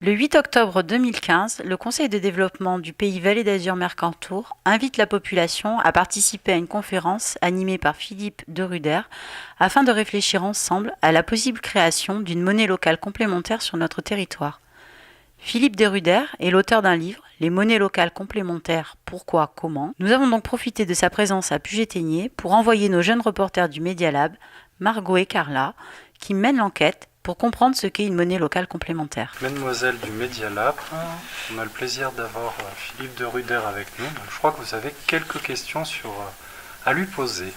Le 8 octobre 2015, le Conseil de développement du pays Vallée d'Azur-Mercantour invite la population à participer à une conférence animée par Philippe Deruder afin de réfléchir ensemble à la possible création d'une monnaie locale complémentaire sur notre territoire. Philippe Deruder est l'auteur d'un livre, Les monnaies locales complémentaires, pourquoi, comment. Nous avons donc profité de sa présence à Puget-Théniers pour envoyer nos jeunes reporters du Media Lab, Margot et Carla, qui mènent l'enquête pour comprendre ce qu'est une monnaie locale complémentaire. Mesdemoiselles du Media Lab, on a le plaisir d'avoir Philippe Deruder avec nous. Je crois que vous avez quelques questions à lui poser.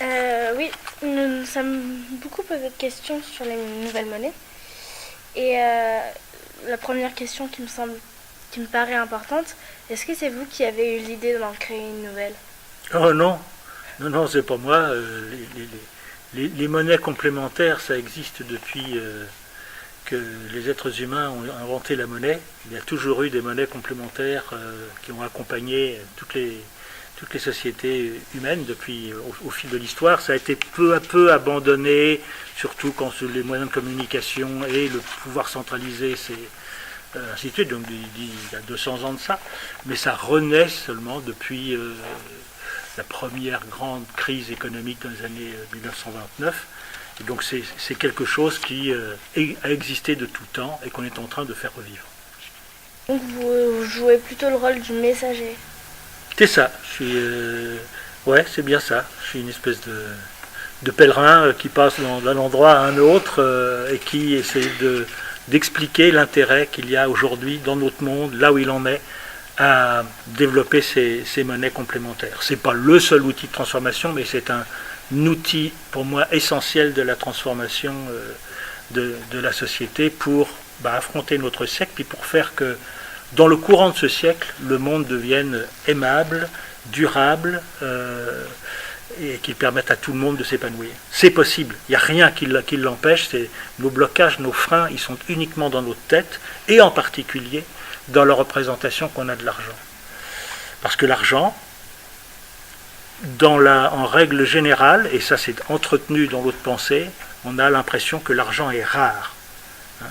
Oui, nous nous sommes beaucoup posé de questions sur les nouvelles monnaies. Et la première question qui me paraît importante, est-ce que c'est vous qui avez eu l'idée d'en créer une nouvelle? Oh non, non, c'est pas moi. Les monnaies complémentaires, ça existe depuis que les êtres humains ont inventé la monnaie. Il y a toujours eu des monnaies complémentaires qui ont accompagné toutes les sociétés humaines depuis au fil de l'histoire. Ça a été peu à peu abandonné, surtout quand les moyens de communication et le pouvoir centralisé ainsi de suite, donc il y a 200 ans de ça. Mais ça renaît seulement depuis la première grande crise économique dans les années 1929. Et donc c'est quelque chose qui a existé de tout temps et qu'on est en train de faire revivre. Donc vous jouez plutôt le rôle du messager? C'est ça, ouais, c'est bien ça. Je suis une espèce de pèlerin qui passe d'un endroit à un autre et qui essaie d'expliquer l'intérêt qu'il y a aujourd'hui dans notre monde, là où il en est, à développer ces monnaies complémentaires. C'est pas le seul outil de transformation, mais c'est un outil pour moi essentiel de la transformation de la société pour affronter notre siècle et pour faire que dans le courant de ce siècle, le monde devienne aimable, durable et qu'il permette à tout le monde de s'épanouir. C'est possible, il n'y a rien qui l'empêche, nos blocages, nos freins, ils sont uniquement dans notre tête et en particulier dans la représentation qu'on a de l'argent. Parce que l'argent, en règle générale, et ça c'est entretenu dans l'autre pensée, on a l'impression que l'argent est rare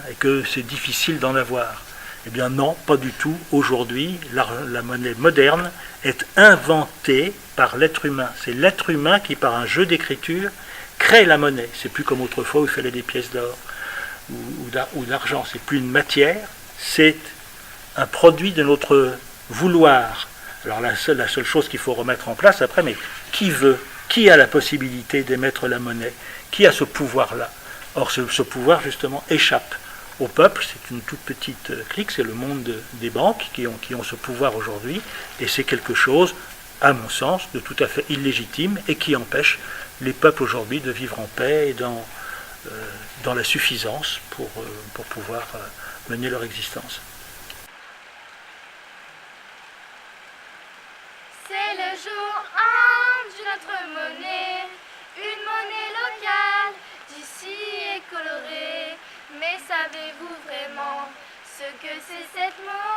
et que c'est difficile d'en avoir. Eh bien non, pas du tout. Aujourd'hui, la monnaie moderne est inventée par l'être humain. C'est l'être humain qui, par un jeu d'écriture, crée la monnaie. C'est plus comme autrefois où il fallait des pièces d'or ou d'argent. C'est plus une matière, c'est un produit de notre vouloir. Alors la seule chose qu'il faut remettre en place après, mais qui a la possibilité d'émettre la monnaie? Qui a ce pouvoir-là? Or ce pouvoir justement échappe au peuple, c'est une toute petite clique, c'est le monde des banques qui ont ce pouvoir aujourd'hui, et c'est quelque chose, à mon sens, de tout à fait illégitime et qui empêche les peuples aujourd'hui de vivre en paix et dans la suffisance pour pouvoir mener leur existence. C'est le jour 1 de notre monnaie, une monnaie locale, d'ici et colorée. Mais savez-vous vraiment ce que c'est cette monnaie?